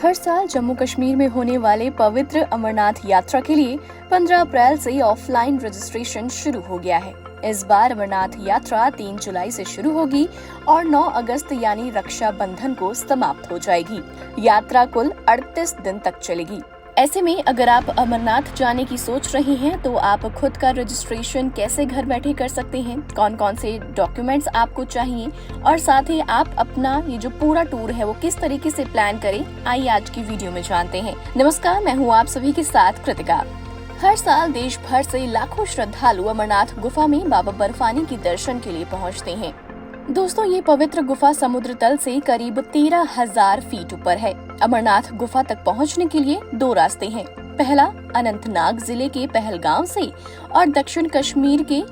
हर साल जम्मू कश्मीर में होने वाले पवित्र अमरनाथ यात्रा के लिए 15 अप्रैल से ऑफलाइन रजिस्ट्रेशन शुरू हो गया है। इस बार अमरनाथ यात्रा 3 जुलाई से शुरू होगी और 9 अगस्त यानी रक्षाबंधन को समाप्त हो जाएगी। यात्रा कुल 38 दिन तक चलेगी। ऐसे में अगर आप अमरनाथ जाने की सोच रहे हैं तो आप खुद का रजिस्ट्रेशन कैसे घर बैठे कर सकते हैं, कौन कौन से डॉक्यूमेंट्स आपको चाहिए और साथ ही आप अपना ये जो पूरा टूर है वो किस तरीके से प्लान करें, आइए आज की वीडियो में जानते हैं। नमस्कार, मैं हूँ आप सभी के साथ कृतिका। हर साल देश भर से लाखों श्रद्धालु अमरनाथ गुफा में बाबा बर्फानी के दर्शन के लिए पहुँचते हैं। दोस्तों, ये पवित्र गुफा समुद्र तल से करीब 13,000 फीट ऊपर है। अमरनाथ गुफा तक पहुंचने के लिए 2 रास्ते हैं। पहला अनंतनाग जिले के पहलगांव से और दक्षिण कश्मीर के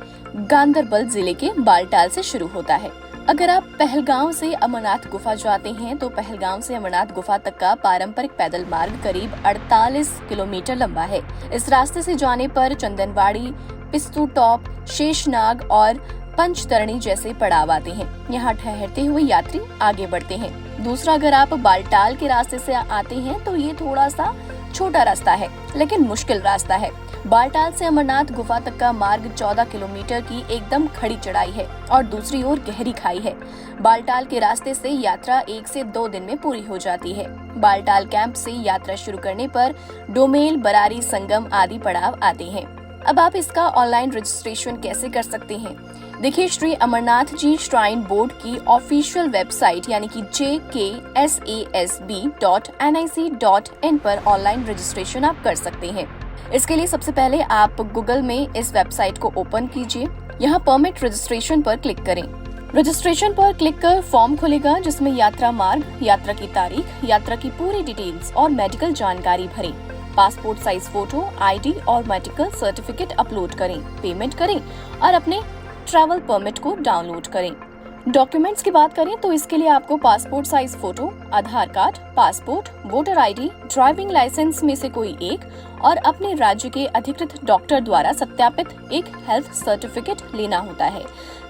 गांदरबल जिले के बालटाल से शुरू होता है। अगर आप पहलगांव से अमरनाथ गुफा जाते हैं तो पहलगांव से अमरनाथ गुफा तक का पारंपरिक पैदल मार्ग करीब 48 किलोमीटर लंबा है। इस रास्ते से जाने पर चंदनवाड़ी, पिस्तू टॉप, शेषनाग और पंचतरणी जैसे पड़ाव आते हैं। यहाँ ठहरते हुए यात्री आगे बढ़ते हैं। दूसरा, अगर आप बालटाल के रास्ते से आते हैं तो ये थोड़ा सा छोटा रास्ता है लेकिन मुश्किल रास्ता है। बालटाल से अमरनाथ गुफा तक का मार्ग 14 किलोमीटर की एकदम खड़ी चढ़ाई है और दूसरी ओर गहरी खाई है। बालटाल के रास्ते से यात्रा 1 से 2 दिन में पूरी हो जाती है। बालटाल कैंप से यात्रा शुरू करने पर डोमेल, बरारी, संगम आदि पड़ाव आते हैं। अब आप इसका ऑनलाइन रजिस्ट्रेशन कैसे कर सकते हैं? देखिए, श्री अमरनाथ जी श्राइन बोर्ड की ऑफिशियल वेबसाइट यानी कि jksasb.nic.in पर ऑनलाइन रजिस्ट्रेशन आप कर सकते हैं। इसके लिए सबसे पहले आप गूगल में इस वेबसाइट को ओपन कीजिए। यहाँ परमिट रजिस्ट्रेशन पर क्लिक करें। रजिस्ट्रेशन पर क्लिक कर फॉर्म खुलेगा जिसमें यात्रा मार्ग, यात्रा की तारीख, यात्रा की पूरी डिटेल्स और मेडिकल जानकारी भरें। पासपोर्ट साइज फोटो, आईडी और मेडिकल सर्टिफिकेट अपलोड करें, पेमेंट करें और अपने ट्रैवल परमिट को डाउनलोड करें। डॉक्यूमेंट्स की बात करें तो इसके लिए आपको passport size photo, Aadhaar card, passport, voter ID, driving licence में से कोई एक और अपने राज्य के अधिकृत डॉक्टर द्वारा सत्यापित एक हेल्थ सर्टिफिकेट लेना होता है।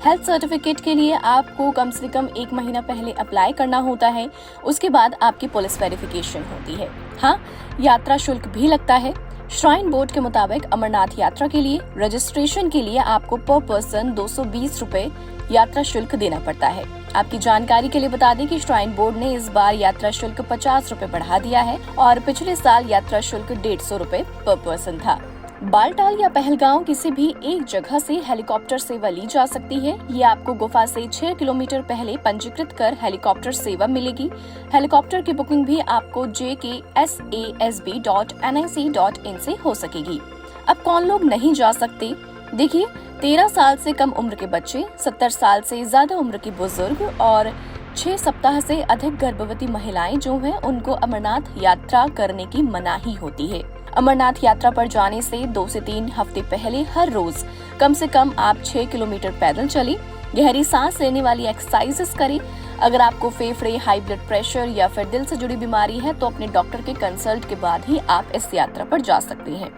हेल्थ सर्टिफिकेट के लिए आपको कम से कम 1 महीना पहले अप्लाई करना होता है। उसके बाद आपकी पुलिस वेरिफिकेशन होती है। हाँ, यात्रा शुल्क भी लगता है। श्राइन बोर्ड के मुताबिक अमरनाथ यात्रा के लिए रजिस्ट्रेशन के लिए आपको पर पर्सन 220 रुपए यात्रा शुल्क देना पड़ता है। आपकी जानकारी के लिए बता दें कि श्राइन बोर्ड ने इस बार यात्रा शुल्क 50 रुपए बढ़ा दिया है और पिछले साल यात्रा शुल्क 150 रुपए पर पर्सन था। बालटाल या पहलगांव किसी भी एक जगह से हेलीकॉप्टर सेवा ली जा सकती है। ये आपको गुफा से 6 किलोमीटर पहले पंजीकृत कर हेलीकॉप्टर सेवा मिलेगी। हेलीकॉप्टर की बुकिंग भी आपको jksasb.nic.in से हो सकेगी। अब कौन लोग नहीं जा सकते? देखिए, 13 साल से कम उम्र के बच्चे, 70 साल से ज्यादा उम्र के बुजुर्ग और 6 सप्ताह से अधिक गर्भवती महिलाएं जो हैं उनको अमरनाथ यात्रा करने की मनाही होती है। अमरनाथ यात्रा पर जाने से 2 से 3 हफ्ते पहले हर रोज कम से कम आप 6 किलोमीटर पैदल चलें, गहरी सांस लेने वाली एक्सरसाइजेस करें। अगर आपको फेफड़े, हाई ब्लड प्रेशर या फिर दिल से जुड़ी बीमारी है तो अपने डॉक्टर के कंसल्ट के बाद ही आप इस यात्रा पर जा सकते हैं।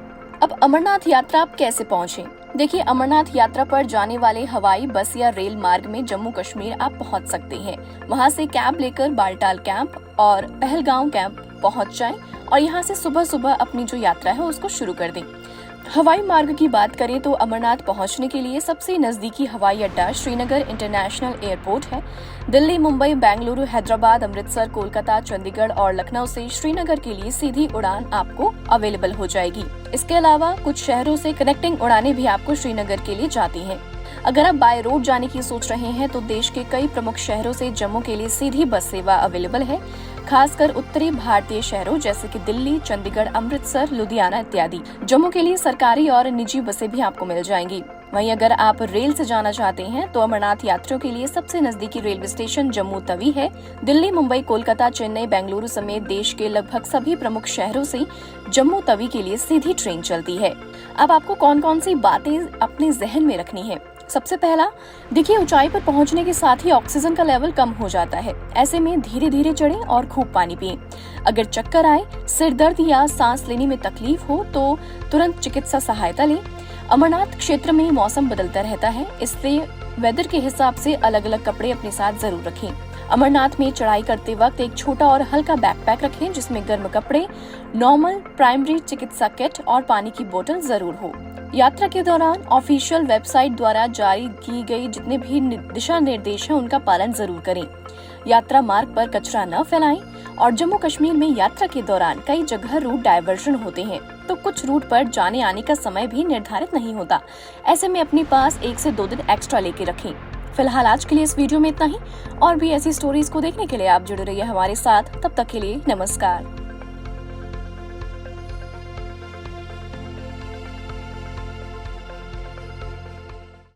अब अमरनाथ यात्रा आप कैसे पहुँचे? देखिए, अमरनाथ यात्रा पर जाने वाले हवाई, बस या रेल मार्ग में जम्मू कश्मीर आप पहुंच सकते हैं। वहां से कैब लेकर बालटाल कैंप और पहलगांव कैंप पहुंच जाएं और यहां से सुबह सुबह अपनी जो यात्रा है उसको शुरू कर दें। हवाई मार्ग की बात करें तो अमरनाथ पहुंचने के लिए सबसे नजदीकी हवाई अड्डा श्रीनगर इंटरनेशनल एयरपोर्ट है। दिल्ली, मुंबई, बेंगलुरु, हैदराबाद, अमृतसर, कोलकाता, चंडीगढ़ और लखनऊ से श्रीनगर के लिए सीधी उड़ान आपको अवेलेबल हो जाएगी। इसके अलावा कुछ शहरों से कनेक्टिंग उड़ानें भी आपको श्रीनगर के लिए जाती हैं। अगर आप बाय रोड जाने की सोच रहे हैं तो देश के कई प्रमुख शहरों से जम्मू के लिए सीधी बस सेवा अवेलेबल है, खासकर उत्तरी भारतीय शहरों जैसे कि दिल्ली, चंडीगढ़, अमृतसर, लुधियाना इत्यादि। जम्मू के लिए सरकारी और निजी बसें भी आपको मिल जाएंगी। वहीं अगर आप रेल से जाना चाहते हैं तो अमरनाथ यात्रियों के लिए सबसे नजदीकी रेलवे स्टेशन जम्मू तवी है। दिल्ली, मुंबई, कोलकाता, चेन्नई, बेंगलुरु समेत देश के लगभग सभी प्रमुख शहरों से जम्मू तवी के लिए सीधी ट्रेन चलती है। अब आपको कौन कौन सी बातें अपने जहन में रखनी है? सबसे पहला, देखिए, ऊंचाई पर पहुंचने के साथ ही ऑक्सीजन का लेवल कम हो जाता है। ऐसे में धीरे धीरे चढ़ें और खूब पानी पिएं। अगर चक्कर आए, सिर दर्द या सांस लेने में तकलीफ हो तो तुरंत चिकित्सा सहायता लें। अमरनाथ क्षेत्र में मौसम बदलता रहता है, इसलिए वेदर के हिसाब से अलग अलग कपड़े अपने साथ जरूर रखें। अमरनाथ में चढ़ाई करते वक्त एक छोटा और हल्का बैकपैक रखें जिसमें गर्म कपड़े, नॉर्मल प्राइमरी चिकित्सा किट और पानी की बोतल जरूर हो। यात्रा के दौरान ऑफिशियल वेबसाइट द्वारा जारी की गई जितने भी दिशा निर्देश हैं उनका पालन जरूर करें। यात्रा मार्ग पर कचरा न फैलाएं और जम्मू कश्मीर में यात्रा के दौरान कई जगह रूट डायवर्जन होते हैं, तो कुछ रूट पर जाने आने का समय भी निर्धारित नहीं होता। ऐसे में अपने पास 1 से 2 दिन एक्स्ट्रा लेके रखें। फिलहाल आज के लिए इस वीडियो में इतना ही। और भी ऐसी स्टोरीज को देखने के लिए आप जुड़े रहिए हमारे साथ। तब तक के लिए नमस्कार।